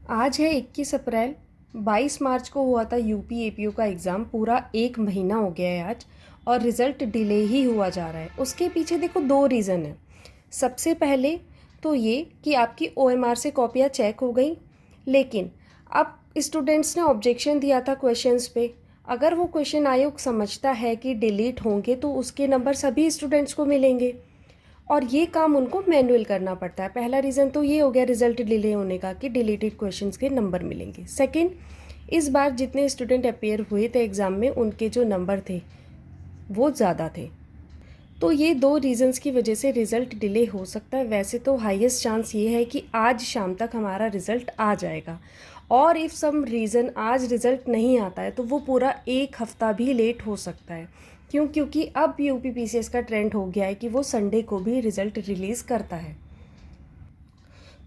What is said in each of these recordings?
आज है 21 अप्रैल। 22 मार्च को हुआ था यूपी एपीओ का एग्ज़ाम। पूरा एक महीना हो गया है आज और रिज़ल्ट डिले ही हुआ जा रहा है। उसके पीछे देखो दो रीज़न है। सबसे पहले तो ये कि आपकी ओएमआर से कॉपियाँ चेक हो गई, लेकिन अब स्टूडेंट्स ने ऑब्जेक्शन दिया था क्वेश्चंस पे। अगर वो क्वेश्चन आयोग समझता है कि डिलीट होंगे तो उसके नंबर सभी स्टूडेंट्स को मिलेंगे और ये काम उनको मैनुअल करना पड़ता है। पहला रीज़न तो ये हो गया रिजल्ट डिले होने का कि डिलीटेड क्वेश्चंस के नंबर मिलेंगे। सेकंड, इस बार जितने स्टूडेंट अपेयर हुए थे एग्ज़ाम में उनके जो नंबर थे वो ज़्यादा थे। तो ये दो रीज़न्स की वजह से रिज़ल्ट डिले हो सकता है। वैसे तो हाईएस्ट चांस ये है कि आज शाम तक हमारा रिज़ल्ट आ जाएगा, और इफ़ सम रीज़न आज रिज़ल्ट नहीं आता है तो वो पूरा एक हफ़्ता भी लेट हो सकता है। क्योंकि अब यूपीपीसीएस का ट्रेंड हो गया है कि वो संडे को भी रिज़ल्ट रिलीज़ करता है।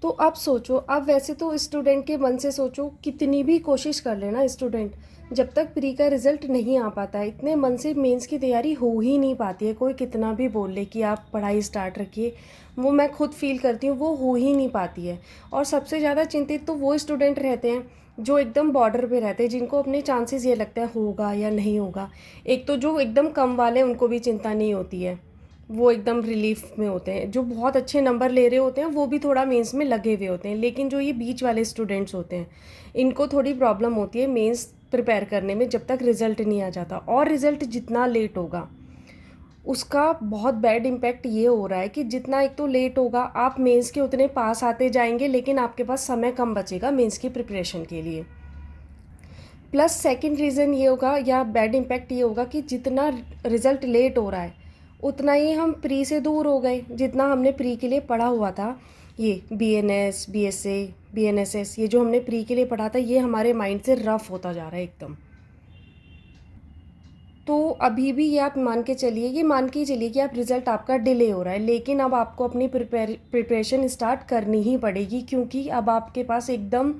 तो अब सोचो, अब वैसे तो स्टूडेंट के मन से सोचो, कितनी भी कोशिश कर लेना स्टूडेंट, जब तक प्री का रिज़ल्ट नहीं आ पाता है इतने मन से मेंस की तैयारी हो ही नहीं पाती है। कोई कितना भी बोल ले कि आप पढ़ाई स्टार्ट रखिए, वो मैं खुद फील करती हूँ, वो हो ही नहीं पाती है। और सबसे ज़्यादा चिंतित तो वो स्टूडेंट रहते हैं जो एकदम बॉर्डर पे रहते हैं, जिनको अपने चांसेस ये लगता है होगा या नहीं होगा। एक तो जो एकदम कम वाले उनको भी चिंता नहीं होती है, वो एकदम रिलीफ में होते हैं। जो बहुत अच्छे नंबर ले रहे होते हैं वो भी थोड़ा मेंस में लगे हुए होते हैं, लेकिन जो ये बीच वाले स्टूडेंट्स होते हैं इनको थोड़ी प्रॉब्लम होती है मेंस प्रिपेयर करने में जब तक रिज़ल्ट नहीं आ जाता। और रिज़ल्ट जितना लेट होगा उसका बहुत बैड इम्पैक्ट ये हो रहा है कि जितना एक तो लेट होगा आप मेंस के उतने पास आते जाएंगे, लेकिन आपके पास समय कम बचेगा मेंस की प्रिपरेशन के लिए। प्लस सेकंड रीज़न ये होगा या बैड इम्पैक्ट ये होगा कि जितना रिज़ल्ट लेट हो रहा है उतना ही हम प्री से दूर हो गए। जितना हमने प्री के लिए पढ़ा हुआ था, ये बीएनएस, बीएसए, बीएनएसएस, ये जो हमने प्री के लिए पढ़ा था ये हमारे माइंड से रफ होता जा रहा है एकदम। तो अभी भी ये आप मान के चलिए, ये मान के ही चलिए कि आप रिज़ल्ट आपका डिले हो रहा है, लेकिन अब आपको अपनी प्रिपरेशन स्टार्ट करनी ही पड़ेगी, क्योंकि अब आपके पास एकदम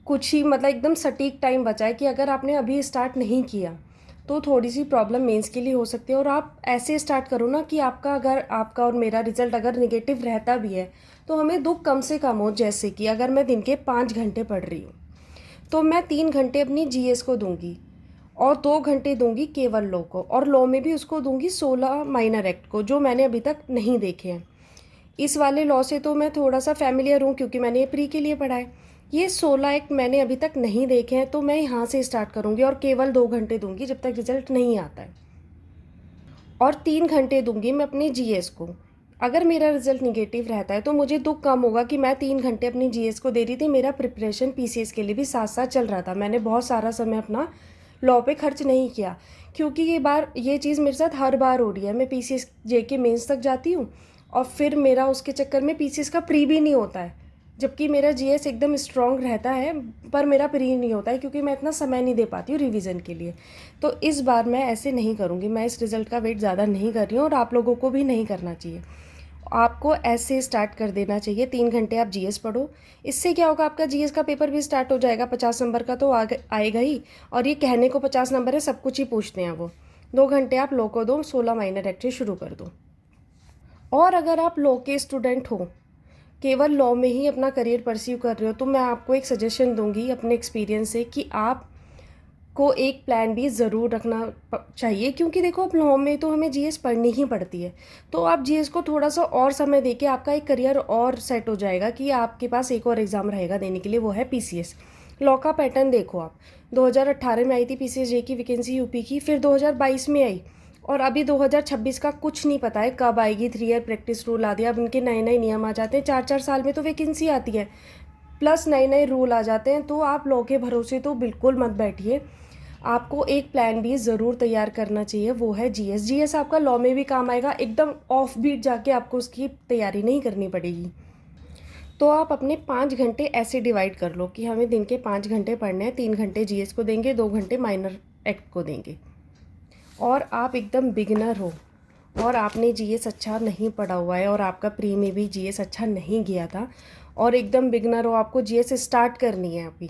कुछ ही मतलब एकदम सटीक टाइम बचा है कि अगर आपने अभी स्टार्ट नहीं किया तो थोड़ी सी प्रॉब्लम मेंस के लिए हो सकती है। और आप ऐसे स्टार्ट करो ना कि आपका, अगर आपका और मेरा रिजल्ट अगर नेगेटिव रहता भी है तो हमें दुख कम से कम हो। जैसे कि अगर मैं दिन के 5 घंटे पढ़ रही हूँ तो मैं 3 घंटे अपनी जीएस को दूंगी और 2 घंटे दूंगी केवल लॉ को, और लॉ में भी उसको दूंगी 16 माइनर एक्ट को जो मैंने अभी तक नहीं देखे हैं। इस वाले लॉ से तो मैं थोड़ा सा फैमिलियर हूँ क्योंकि मैंने ये प्री के लिए पढ़ा है। ये 16 एक्ट मैंने अभी तक नहीं देखे हैं, तो मैं यहाँ से स्टार्ट करूँगी और केवल 2 घंटे दूंगी जब तक रिजल्ट नहीं आता है, और 3 घंटे दूंगी मैं अपनी जीएस को। अगर मेरा रिजल्ट निगेटिव रहता है तो मुझे दुख कम होगा कि मैं 3 घंटे अपनी जीएस को दे रही थी। मेरा प्रिपरेशन पीसीएस के लिए भी साथ साथ चल रहा था, मैंने बहुत सारा समय अपना लॉ पे खर्च नहीं किया। क्योंकि ये चीज़ मेरे साथ हर बार हो रही है। मैं पीसीएस जेके मेंस तक जाती हूँ और फिर मेरा उसके चक्कर में पीसीएस का प्री भी नहीं होता है, जबकि मेरा जीएस एकदम स्ट्रॉन्ग रहता है, पर मेरा प्री नहीं होता है क्योंकि मैं इतना समय नहीं दे पाती हूँ रिवीजन के लिए। तो इस बार मैं ऐसे नहीं करूँगी, मैं इस रिज़ल्ट का वेट ज़्यादा नहीं कर रही हूँ और आप लोगों को भी नहीं करना चाहिए। आपको ऐसे स्टार्ट कर देना चाहिए, 3 घंटे आप जीएस पढ़ो। इससे क्या होगा, आपका जीएस का पेपर भी स्टार्ट हो जाएगा। 50 नंबर का तो आएगा ही, और ये कहने को 50 नंबर है, सब कुछ ही पूछते हैं वो। 2 घंटे आप लॉ को दो, 16 माइनर एक्ट से शुरू कर दो। और अगर आप लॉ के स्टूडेंट हो, केवल लॉ में ही अपना करियर परस्यू कर रहे हो, तो मैं आपको एक सजेशन दूंगी अपने एक्सपीरियंस से कि आप को एक प्लान भी ज़रूर रखना चाहिए। क्योंकि देखो, अब लॉ में तो हमें जीएस पढ़नी ही पड़ती है, तो आप जीएस को थोड़ा सा और समय देके आपका एक करियर और सेट हो जाएगा कि आपके पास एक और एग्ज़ाम रहेगा देने के लिए, वो है पीसीएस। लॉ का पैटर्न देखो आप, 2018 में आई थी पीसीएस जे की वैकेंसी यूपी की, फिर 2022 में आई, और अभी 2026 का कुछ नहीं पता है कब आएगी। 3 ईयर प्रैक्टिस रूल आ दिया, अब इनके नए नए नियम आ जाते हैं, 4 4 साल में तो वैकेंसी आती है, प्लस नए नए रूल आ जाते हैं। तो आप लॉ के भरोसे तो बिल्कुल मत बैठिए, आपको एक प्लान भी ज़रूर तैयार करना चाहिए, वो है जीएस। जीएस आपका लॉ में भी काम आएगा, एकदम ऑफ बीट जाके आपको उसकी तैयारी नहीं करनी पड़ेगी। तो आप अपने 5 घंटे ऐसे डिवाइड कर लो कि हमें दिन के 5 घंटे पढ़ने हैं, 3 घंटे जीएस को देंगे, 2 घंटे माइनर एक्ट को देंगे। और आप एकदम बिगिनर हो और आपने जीएस अच्छा नहीं पढ़ा हुआ है और आपका प्री में भी जीएस अच्छा नहीं गया था, और एकदम बिगिनर हो, आपको जीएस स्टार्ट करनी है अभी,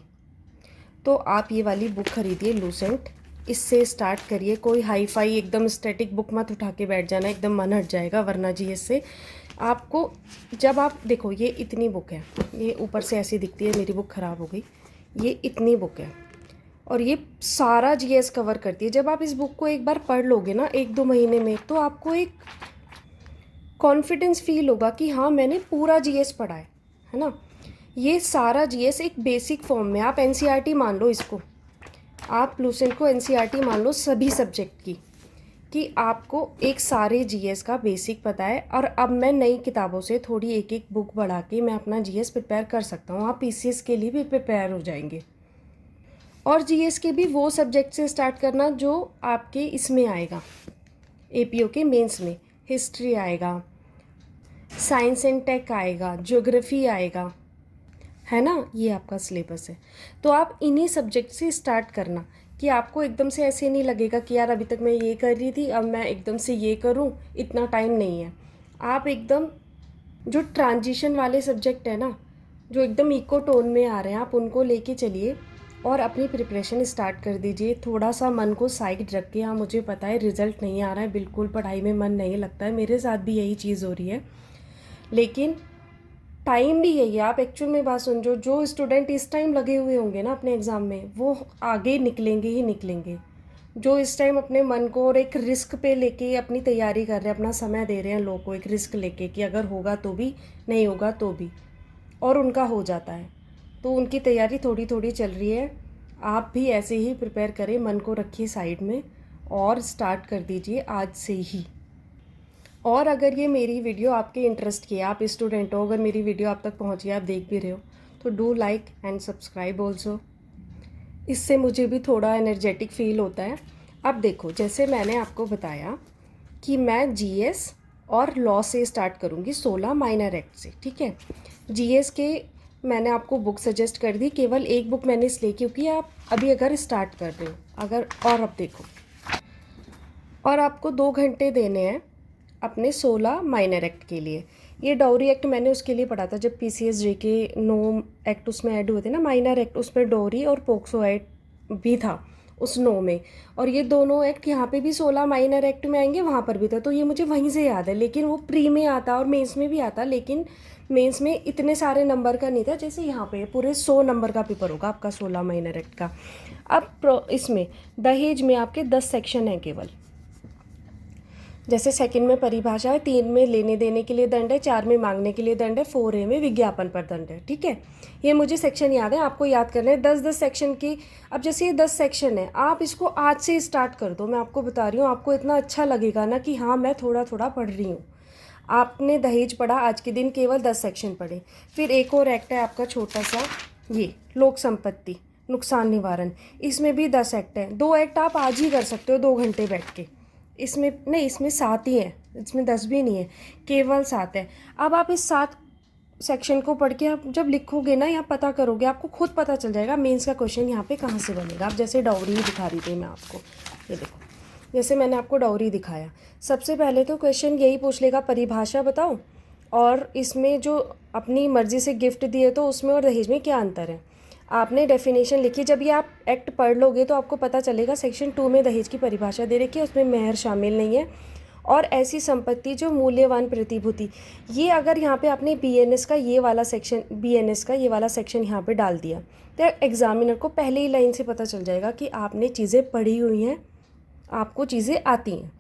तो आप ये वाली बुक खरीदिए, लूसेंट। इससे स्टार्ट करिए। कोई हाई फाई एकदम स्टैटिक बुक मत उठा के बैठ जाना, एकदम मन हट जाएगा वरना जीएस से। आपको जब आप देखो, ये इतनी बुक है, ये ऊपर से ऐसी दिखती है, मेरी बुक ख़राब हो गई, ये इतनी बुक है और ये सारा जीएस कवर करती है। जब आप इस बुक को एक बार पढ़ लोगे ना 1-2 महीने में, तो आपको एक कॉन्फिडेंस फील होगा कि हाँ मैंने पूरा जीएस पढ़ा है ना। ये सारा जीएस एक बेसिक फॉर्म में, आप एनसीईआरटी मान लो इसको, आप लूसेंट को एनसीईआरटी मान लो सभी सब्जेक्ट की, कि आपको एक सारे जीएस का बेसिक पता है। और अब मैं नई किताबों से थोड़ी एक एक बुक बढ़ा के मैं अपना जीएस प्रिपेयर कर सकता हूँ। आप पीसीएस के लिए भी प्रिपेयर हो जाएंगे। और जीएस के भी वो सब्जेक्ट से स्टार्ट करना जो आपके इसमें आएगा, एपीओ के मेंस में। हिस्ट्री आएगा, साइंस एंड टेक आएगा, ज्योग्राफी आएगा, है ना, ये आपका सिलेबस है। तो आप इन्हीं सब्जेक्ट से स्टार्ट करना, कि आपको एकदम से ऐसे नहीं लगेगा कि यार अभी तक मैं ये कर रही थी, अब मैं एकदम से ये करूँ, इतना टाइम नहीं है। आप एकदम जो ट्रांजिशन वाले सब्जेक्ट है ना, जो एकदम इको टोन में आ रहे हैं, आप उनको लेके चलिए और अपनी प्रिपरेशन स्टार्ट कर दीजिए। थोड़ा सा मन को साइड रख के, हाँ मुझे पता है रिज़ल्ट नहीं आ रहा है, बिल्कुल पढ़ाई में मन नहीं लगता है, मेरे साथ भी यही चीज़ हो रही है, लेकिन टाइम भी यही है। आप एक्चुअल में बात समझो, जो स्टूडेंट इस टाइम लगे हुए होंगे ना अपने एग्ज़ाम में, वो आगे निकलेंगे ही निकलेंगे। जो इस टाइम अपने मन को और एक रिस्क पे लेके अपनी तैयारी कर रहे हैं, अपना समय दे रहे हैं लोगों को, एक रिस्क लेके कि अगर होगा तो भी, नहीं होगा तो भी, और उनका हो जाता है, तो उनकी तैयारी थोड़ी थोड़ी चल रही है। आप भी ऐसे ही प्रिपेयर करें, मन को रखिए साइड में और स्टार्ट कर दीजिए आज से ही। और अगर ये मेरी वीडियो आपके इंटरेस्ट की है, आप स्टूडेंट हो, अगर मेरी वीडियो आप तक पहुंची है, आप देख भी रहे हो, तो do like and subscribe also. इससे मुझे भी थोड़ा एनर्जेटिक फील होता है। अब देखो, जैसे मैंने आपको बताया कि मैं जीएस और लॉ से स्टार्ट करूँगी, 16 माइनर एक्ट से, ठीक है। जीएस के मैंने आपको बुक सजेस्ट कर दी, केवल एक बुक मैंने इसलिए क्योंकि आप अभी अगर स्टार्ट कर रहे हो, अगर, और अब देखो, और आपको 2 घंटे देने हैं अपने 16 माइनर एक्ट के लिए। ये डॉवरी एक्ट मैंने उसके लिए पढ़ा था जब पीसीएस जे के 9 एक्ट उसमें ऐड हुए थे ना, माइनर एक्ट, उसमें डॉवरी और पोक्सो एक्ट भी था उस 9 में। और ये दोनों एक्ट यहाँ पे भी 16 माइनर एक्ट में आएंगे, वहाँ पर भी था, तो ये मुझे वहीं से याद है। लेकिन वो प्री में आता और मेंस में भी आता, लेकिन मेंस में इतने सारे नंबर का नहीं था, जैसे यहाँ पे पूरे 100 नंबर का पेपर होगा आपका 16 माइनर एक्ट का। अब इसमें दहेज में आपके 10 सेक्शन हैं केवल। जैसे सेकंड में परिभाषा है, 3 में लेने देने के लिए दंड है, 4 में मांगने के लिए दंड है, 4A में विज्ञापन पर दंड है, ठीक है। ये मुझे सेक्शन याद है, आपको याद करना है 10-10 सेक्शन की। अब जैसे ये 10 सेक्शन है, आप इसको आज से स्टार्ट कर दो, मैं आपको बता रही हूँ, आपको इतना अच्छा लगेगा ना कि हाँ मैं थोड़ा थोड़ा पढ़ रही हूँ। आपने दहेज पढ़ा, आज के दिन केवल 10 सेक्शन पढ़े। फिर एक और एक्ट है आपका छोटा सा, ये लोक संपत्ति नुकसान निवारण, इसमें भी 10 एक्ट हैं। 2 एक्ट आप आज ही कर सकते हो 2 घंटे बैठ के। इसमें नहीं, इसमें 7 ही है, इसमें 10 भी नहीं है, केवल 7 है। अब आप इस 7 सेक्शन को पढ़ के आप जब लिखोगे ना या पता करोगे, आपको खुद पता चल जाएगा मेंस का क्वेश्चन यहाँ पे कहाँ से बनेगा। आप जैसे डॉवरी दिखा रही थी मैं आपको, ये देखो, जैसे मैंने आपको डॉवरी दिखाया, सबसे पहले तो क्वेश्चन यही पूछ लेगा, परिभाषा बताओ, और इसमें जो अपनी मर्जी से गिफ्ट दिए तो उसमें और दहेज में क्या अंतर है। आपने डेफिनेशन लिखी, जब ये आप एक्ट पढ़ लोगे तो आपको पता चलेगा सेक्शन 2 में दहेज की परिभाषा दे रखी है, उसमें मेहर शामिल नहीं है। और ऐसी संपत्ति जो मूल्यवान प्रतिभूति, ये अगर यहाँ पे आपने बीएनएस का ये वाला सेक्शन यहाँ पे डाल दिया, तो एग्जामिनर को पहले ही लाइन से पता चल जाएगा कि आपने चीज़ें पढ़ी हुई हैं, आपको चीज़ें आती हैं।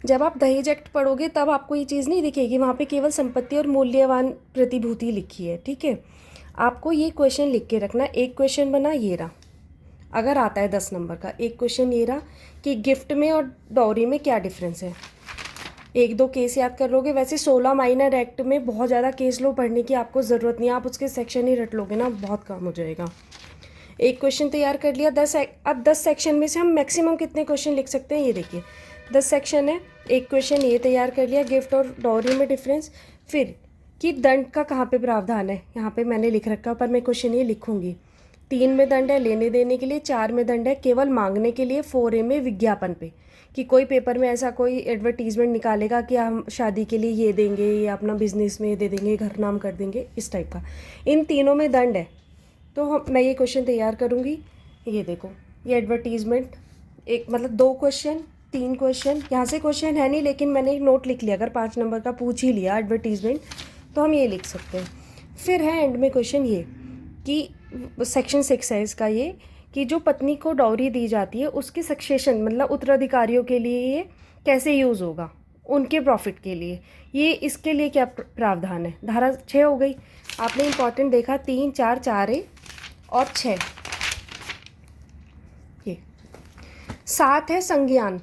जब आप दहेज एक्ट पढ़ोगे तब आपको ये चीज़ नहीं दिखेगी, वहाँ पे केवल संपत्ति और मूल्यवान प्रतिभूति लिखी है, ठीक है। आपको ये क्वेश्चन लिख के रखना। एक क्वेश्चन बना ये रहा, अगर आता है 10 नंबर का, एक क्वेश्चन ये रहा कि गिफ्ट में और डॉवरी में क्या डिफरेंस है। 1-2 केस याद कर लोगे। वैसे 16 माइनर एक्ट में बहुत ज़्यादा केस लो पढ़ने की आपको ज़रूरत नहीं है, आप उसके सेक्शन ही रट लोगे ना, बहुत काम हो जाएगा। एक क्वेश्चन तैयार कर लिया, अब 10 सेक्शन में से हम मैक्सिमम कितने क्वेश्चन लिख सकते हैं, ये देखिए 10 सेक्शन है, एक क्वेश्चन ये तैयार कर लिया, गिफ्ट और डॉवरी में डिफरेंस। फिर कि दंड का कहाँ पे प्रावधान है, यहाँ पे मैंने लिख रखा, पर मैं क्वेश्चन ये लिखूंगी। 3 में दंड है लेने देने के लिए, 4 में दंड है केवल मांगने के लिए, 4A में विज्ञापन पे, कि कोई पेपर में ऐसा कोई एडवर्टीजमेंट निकालेगा कि हम शादी के लिए ये देंगे या अपना बिजनेस में दे देंगे, घर नाम कर देंगे, इस टाइप का। इन तीनों में दंड है, तो मैं ये क्वेश्चन तैयार करूँगी। ये देखो, ये एडवर्टीजमेंट, एक मतलब 2 क्वेश्चन, 3 क्वेश्चन, यहाँ से क्वेश्चन है नहीं लेकिन मैंने एक नोट लिख लिया, अगर 5 नंबर का पूछ ही लिया एडवर्टीजमेंट तो हम ये लिख सकते हैं। फिर है एंड में क्वेश्चन ये कि सेक्शन 6 है इसका, ये कि जो पत्नी को डॉरी दी जाती है उसकी सक्सेशन मतलब उत्तराधिकारियों के लिए ये कैसे यूज़ होगा, उनके प्रॉफिट के लिए, ये इसके लिए क्या प्रावधान है। धारा 6 हो गई। आपने इंपॉर्टेंट देखा 3, 4, 4A और 6। ये 7 है संज्ञान,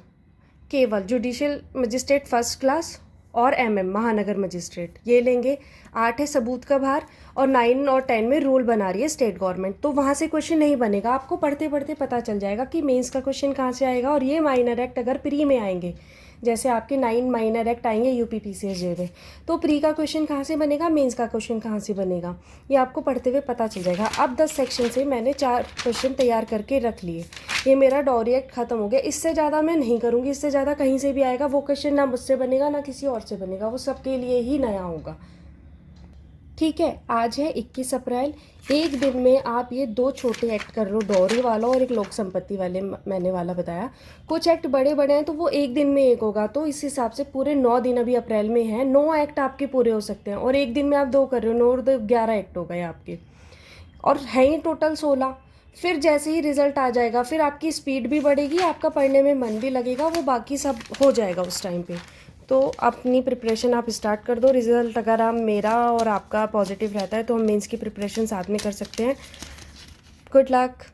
केवल जुडिशियल मजिस्ट्रेट फर्स्ट क्लास और MM महानगर मजिस्ट्रेट, ये लेंगे। 8 है सबूत का भार, और 9 और 10 में रूल बना रही है स्टेट गवर्नमेंट, तो वहाँ से क्वेश्चन नहीं बनेगा। आपको पढ़ते पढ़ते पता चल जाएगा कि मेंस का क्वेश्चन कहाँ से आएगा। और ये माइनर एक्ट अगर प्री में आएंगे, जैसे आपके 9 माइनर एक्ट आएंगे UPPCSJ में, तो प्री का क्वेश्चन कहाँ से बनेगा, मेंस का क्वेश्चन कहाँ से बनेगा, ये आपको पढ़ते हुए पता चल जाएगा। अब 10 सेक्शन से मैंने 4 क्वेश्चन तैयार करके रख लिए। ये मेरा डॉरी एक्ट ख़त्म हो गया। इससे ज़्यादा मैं नहीं करूँगी, इससे ज़्यादा कहीं से भी आएगा वो क्वेश्चन ना मुझसे बनेगा ना किसी और से बनेगा, वो सबके लिए ही नया होगा। ठीक है, आज है 21 अप्रैल। एक दिन में आप ये 2 छोटे एक्ट कर लो, डॉरी वाला और एक लोक संपत्ति वाले मैंने वाला बताया। कुछ एक्ट बड़े बड़े हैं तो वो एक दिन में एक होगा, तो इस हिसाब से पूरे 9 दिन अभी अप्रैल में है, 9 एक्ट आपके पूरे हो सकते हैं। और एक दिन में आप 2 कर रहे हो, 9 और 2 11 एक्ट हो गए आपके, और है ही टोटल 16। फिर जैसे ही रिजल्ट आ जाएगा फिर आपकी स्पीड भी बढ़ेगी, आपका पढ़ने में मन भी लगेगा, वो बाकी सब हो जाएगा उस टाइम पे। तो अपनी प्रिपरेशन आप स्टार्ट कर दो। रिज़ल्ट अगर आप मेरा और आपका पॉजिटिव रहता है तो हम मेंस की प्रिपरेशन साथ में कर सकते हैं। Good luck.